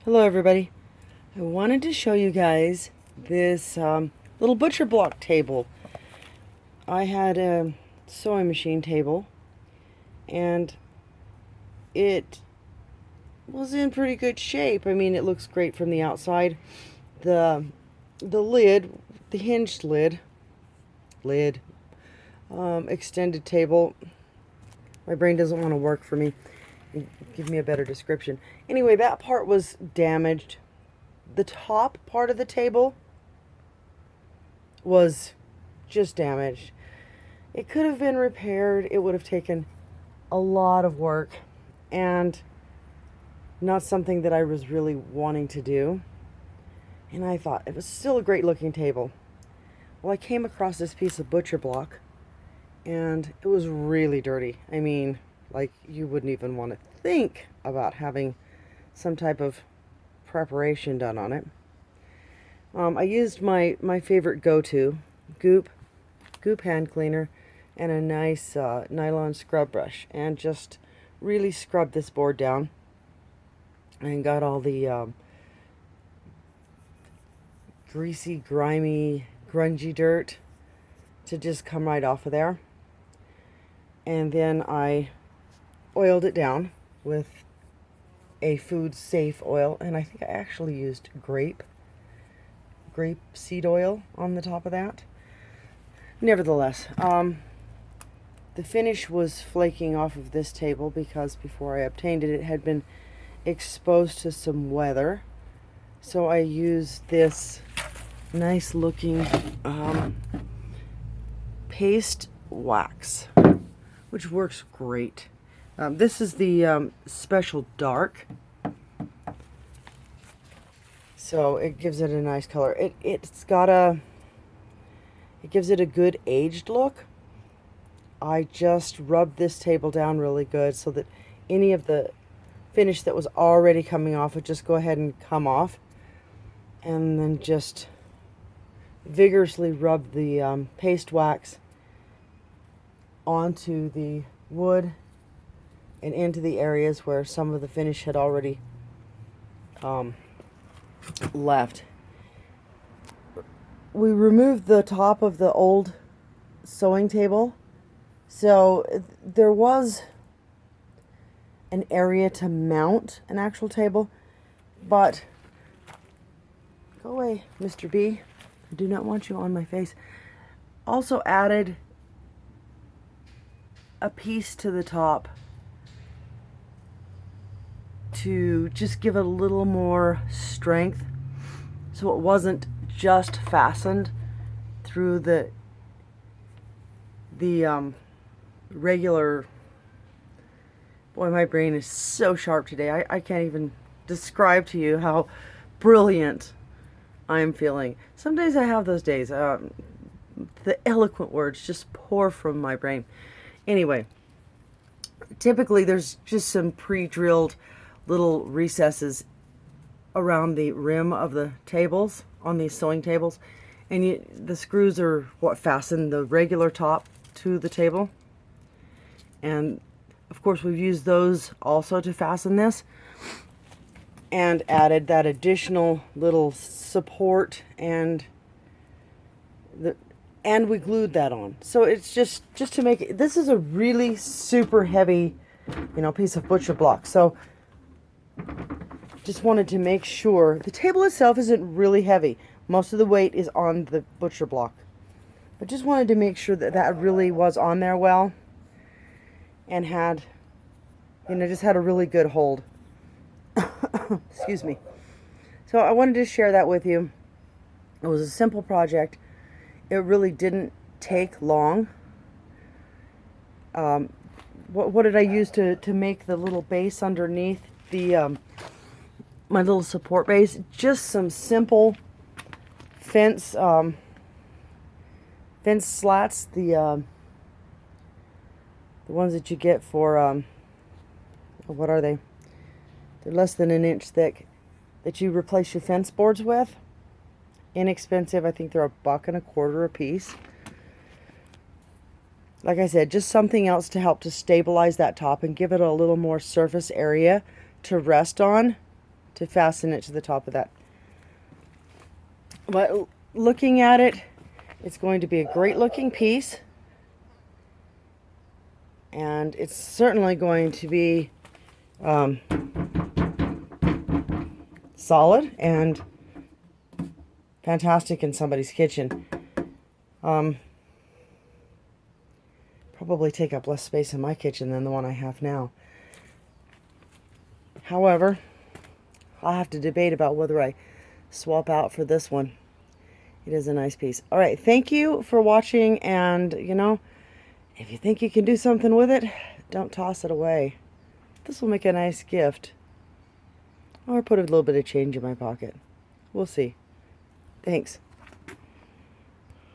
Hello everybody. I wanted to show you guys this little butcher block table. I had a sewing machine table and it was in pretty good shape. I mean, it looks great from the outside. The lid, the hinged lid, extended table. My brain doesn't want to work for me. Give me a better description. Anyway, that part was damaged. The top part of the table was just damaged. It could have been repaired. It would have taken a lot of work and not something that I was really wanting to do. And I thought it was still a great looking table. Well, I came across this piece of butcher block and it was really dirty. I mean, like, you wouldn't even want to think about having some type of preparation done on it. I used my favorite go-to, Goop hand cleaner, and a nice nylon scrub brush, and just really scrubbed this board down and got all the greasy, grimy, grungy dirt to just come right off of there. And then I oiled it down with a food safe oil, and I think I actually used grape seed oil on the top of that. Nevertheless, the finish was flaking off of this table because before I obtained it, it had been exposed to some weather. So I used this nice looking paste wax, which works great. This is the special dark, so it gives it a nice color. It gives it a good aged look. I just rubbed this table down really good so that any of the finish that was already coming off would just go ahead and come off, and then just vigorously rub the paste wax onto the wood and into the areas where some of the finish had already left. We removed the top of the old sewing table, so there was an area to mount an actual table, but go away, Mr. B. I do not want you on my face. Also added a piece to the top to just give it a little more strength, so it wasn't just fastened through the regular. Boy, my brain is so sharp today. I can't even describe to you how brilliant I'm feeling. Some days I have those days. The eloquent words just pour from my brain. Anyway, typically there's just some pre-drilled little recesses around the rim of the tables on these sewing tables, and the screws are what fasten the regular top to the table, and of course we've used those also to fasten this, and added that additional little support, and we glued that on. So it's just to make it, this is a really super heavy, piece of butcher block. So just wanted to make sure the table itself isn't really heavy. Most of the weight is on the butcher block, but just wanted to make sure that that really was on there well, and had, just had a really good hold. Excuse me. So I wanted to share that with you. It was a simple project. It really didn't take long. What did I use to make the little base underneath the my little support base? Just some simple fence slats, the ones that you get for what are they? They're less than an inch thick, that you replace your fence boards with. Inexpensive. I think they're $1.25 a piece. Like I said, just something else to help to stabilize that top and give it a little more surface area to rest on. to fasten it to the top of that. But looking at it, it's going to be a great looking piece. And it's certainly going to be solid and fantastic in somebody's kitchen. Probably take up less space in my kitchen than the one I have now. However, I'll have to debate about whether I swap out for this one. It is a nice piece. All right, thank you for watching, and you know, if you think you can do something with it, don't toss it away. This will make a nice gift. Or put a little bit of change in my pocket. We'll see. Thanks.